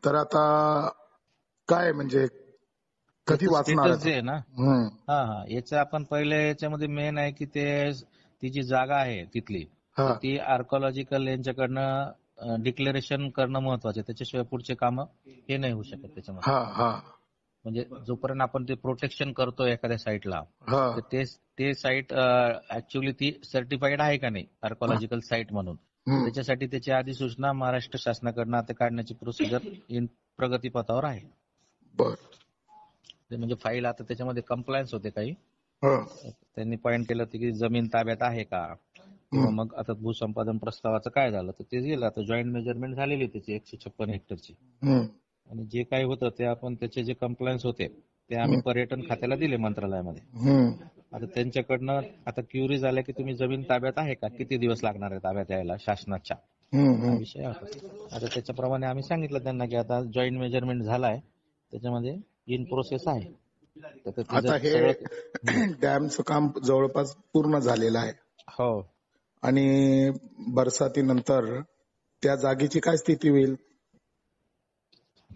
तर आता काय म्हणजे कधी वाचणार स्टेटस जे आहे ना, याचं आपण पहिले याच्यामध्ये मेन आहे की ती जी जागा आहे तिथली, तर ती आर्कॉलॉजिकल यांच्याकडनं डिक्लेरेशन करणं महत्वाचं आहे. त्याच्याशिवाय पुढचे काम हे नाही होऊ शकत त्याच्यामध्ये. म्हणजे जोपर्यंत आपण ते प्रोटेक्शन करतो एखाद्या साईटला, तर ते साईट ऍक्च्युअली ती सर्टिफाईड आहे का नाही आर्कॉलॉजिकल साईट म्हणून, त्याच्यासाठी त्याची अधिसूचना महाराष्ट्र शासनाकडनं आता काढण्याची प्रोसिजर प्रगतीपथावर आहे. म्हणजे फाईल आता त्याच्यामध्ये कंप्लायन्स होते काही. त्यांनी पॉइंट केलं होतं की जमीन ताब्यात आहे का, किंवा मग आता भूसंपादन प्रस्तावाचं काय झालं, तर ते गेलं. आता जॉईंट मेजरमेंट झालेली त्याची 156 हेक्टरची. आणि जे काही होतं ते आपण त्याचे जे कंप्लायन्स होते ते आम्ही पर्यटन खात्याला दिले मंत्रालयामध्ये. आता त्यांच्याकडनं आता क्युरी झाल्या की तुम्ही जमीन ताब्यात आहे का, किती दिवस लागणार आहे ताब्यात यायला शासनाच्या, हा विषय होता. आता त्याच्याप्रमाणे आम्ही सांगितलं त्यांना की आता जॉईंट मेजरमेंट झालाय, त्याच्यामध्ये इन प्रोसेस आहे. आता हे डॅमचं काम जवळपास पूर्ण झालेलं आहे. हो. आणि बरसातीनंतर त्या जागेची काय स्थिती होईल?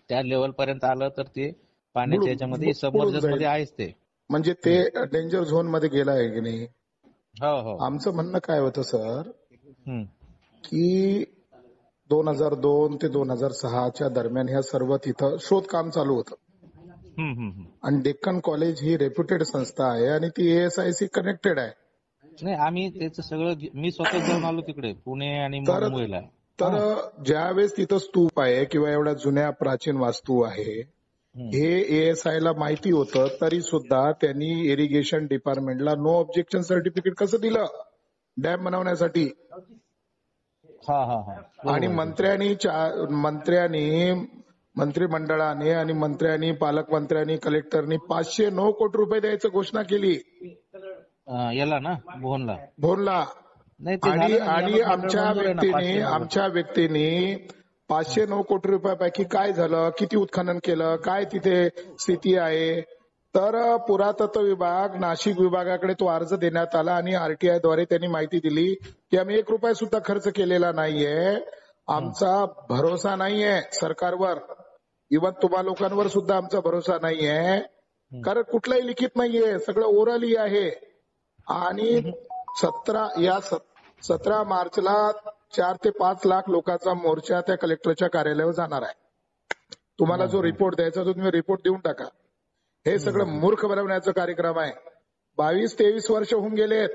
त्या लेवल पर्यंत आलं तर ते पाण्याच्या याच्यामध्ये सबमर्जन मध्ये आहेच ते. म्हणजे ते डेंजर झोन मध्ये गेलं आहे की नाही? हो. आमचं म्हणणं काय होतं सर, की 2002 ते 2006 दरम्यान ह्या सर्व तिथं शोधकाम चालू होतं. आणि डेक्कन कॉलेज ही रेप्युटेड संस्था आहे आणि ती ASIC कनेक्टेड आहे. नाही, आम्ही त्याचं सगळं मी स्वतः जाऊन आलो तिकडे, पुणे आणि मुंबईला. तर ज्यावेळेस तिथं स्तूप आहे किंवा एवढ्या जुन्या प्राचीन वास्तू आहे, हे ASI ला माहिती होतं, तरी सुद्धा त्यांनी इरिगेशन डिपार्टमेंटला नो ऑब्जेक्शन सर्टिफिकेट कसं दिलं डॅम बनवण्यासाठी? आणि मंत्रिमंडळाने आणि मंत्र्यांनी, पालकमंत्र्यांनी, कलेक्टरनी 509 कोटी रुपये द्यायचं घोषणा केली याला ना, भोनला. आणि आमच्या व्यक्तीने 509 कोटी रुपयापैकी काय झालं, किती उत्खनन केलं, काय तिथे स्थिती आहे? तर पुरातत्व विभाग, नाशिक विभागाकडे तो अर्ज देण्यात आला आणि RTI द्वारे त्यांनी माहिती दिली की आम्ही 1 रुपया सुद्धा खर्च केलेला नाहीये. आमचा भरोसा नाहीये सरकारवर, इव्हन तुम्हा लोकांवर सुद्धा आमचा भरोसा नाहीये, कारण कुठलाही लिखित नाहीये, सगळं ओरली आहे. आणि 17 मार्चला 4 ते 5 लाख लोकांचा मोर्चा त्या कलेक्टरच्या कार्यालयावर जाणार आहे. तुम्हाला जो रिपोर्ट द्यायचा तो तुम्ही रिपोर्ट देऊन टाका. हे सगळं मूर्ख बनवण्याचा कार्यक्रम आहे. 22-23 वर्ष होऊन गेलेत.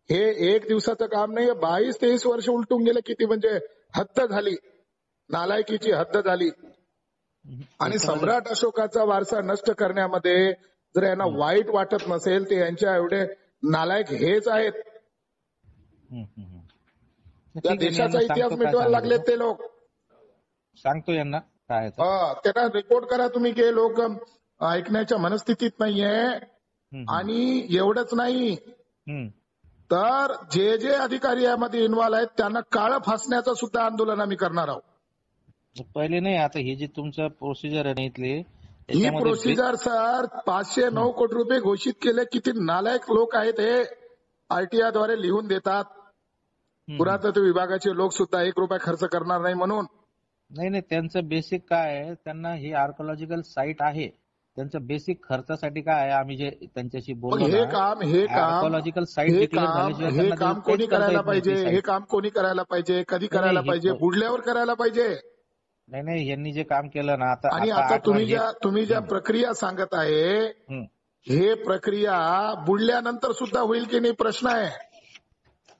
हे एक दिवसाचं काम नाही, 22-23 वर्ष उलटून गेले. किती म्हणजे हद्द झाली, नालायकीची हद्द झाली. आणि सम्राट अशोकाचा वारसा नष्ट करण्यामध्ये जर यांना वाईट वाटत नसेल, तर यांच्या एवढे नालायक हेच आहेत. या देशाचा इतिहास मिटवायला लागलेत ते लोक. सांगतो यांना काय, त्यांना रिपोर्ट करा तुम्ही की लोक ऐकण्याच्या मनस्थितीत नाहीये. आणि एवढंच नाही, तर जे अधिकारी यामध्ये इन्व्हॉल्व आहेत त्यांना काळं फासण्याचं सुद्धा आंदोलन आम्ही करणार आहोत. पहिले नाही, आता ही जी तुमचं प्रोसिजर आहे इथली, ही प्रोसिजर सर 509 कोटी रुपये घोषित केले. किती नालायक लोक आहेत हे. RTI द्वारे लिहून देतात. पुरातत्व विभागाचे लोक सुद्धा 1 रुपया खर्च करणार नाही म्हणून. नाही, त्यांचं बेसिक काय आहे, त्यांना ही आर्कॉलॉजिकल साईट आहे, त्यांचं बेसिक खर्चासाठी काय आहे, आम्ही जे त्यांच्याशी बोललो हे काम आर्कॉलॉजिकल साईट डिक्लेअर झाल्याशिवाय हे काम कोणी करायला पाहिजे? हे काम कोणी करायला पाहिजे? कधी करायला पाहिजे? बुडल्यावर करायला पाहिजे. नाही, यांनी जे काम केलं ना आता. आणि आता तुम्ही ज्या प्रक्रिया सांगत आहे, हे प्रक्रिया बुडल्यानंतर सुद्धा होईल की नाही प्रश्न आहे.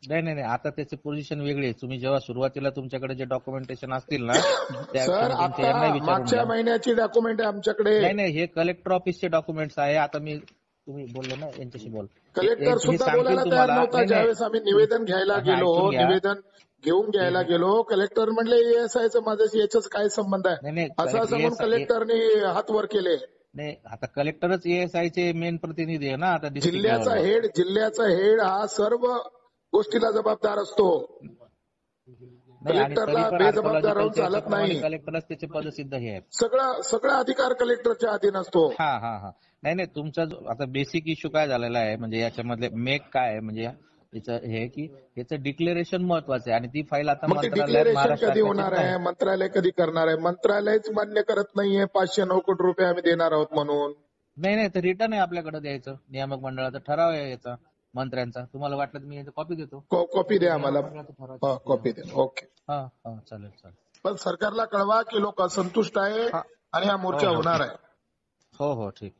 नाही, आता त्याची पोझिशन वेगळी आहे. तुम्ही जेव्हा सुरुवातीला तुमच्याकडे जे डॉक्युमेंटेशन असतील ना, सर आता मागच्या महिन्याची डॉक्युमेंट आहे आमच्याकडे. नाही, हे कलेक्टर ऑफिसचे डॉक्युमेंट्स आहे. आता तुम्ही बोलले ना यांच्याशी बोल. कलेक्टर सुद्धा बोलायला तयार नव्हता. ज्यावेळेस आम्ही निवेदन घ्यायला गेलो, निवेदन घेऊन घ्यायला गेलो, कलेक्टर म्हणले ASIचं माझ्याशी याच्याच काय संबंध आहे, असं म्हणून कलेक्टरने हात वर केले. नाही, आता कलेक्टरच ASIचे मेन प्रतिनिधी आहे ना. आता जिल्ह्याचा हेड हा सर्व गोष्टीला जबाबदार असतो. कलेक्टरला बेजबाबदार राहून चालत नाही. कलेक्टरच त्याचे पदसिद्ध हे आहे. सगळा अधिकार कलेक्टरच्या अधीन असतो. नाही, तुमचा आता बेसिक इश्यू काय झालेला आहे, म्हणजे याच्यामधले मेक काय आहे, म्हणजे याचं हे की याचं डिक्लेरेशन महत्वाचं आहे आणि ती फाईल आता मग ते मंत्रालयात डिक्लेरेशन महाराष्ट्र कधी होणार आहे? मंत्रालय कधी करणार आहे? मंत्रालयच मान्य करत नाहीये 509 कोटी रुपये आम्ही देणार आहोत म्हणून. नाही तर रिटर्न आहे आपल्याकडे द्यायचं. नियामक मंडळाचा ठराव आहे याचा मंत्र्यांचा. तुम्हाला वाटलं तर मी याची कॉपी देतो. कॉपी द्या आम्हाला. नियामक मंडळाचा ठराव. कॉपी द्या. ओके. हा चालेल. पण सरकारला कळवा की लोक असंतुष्ट आहे आणि हा मोर्चा होणार आहे. हो ठीक आहे.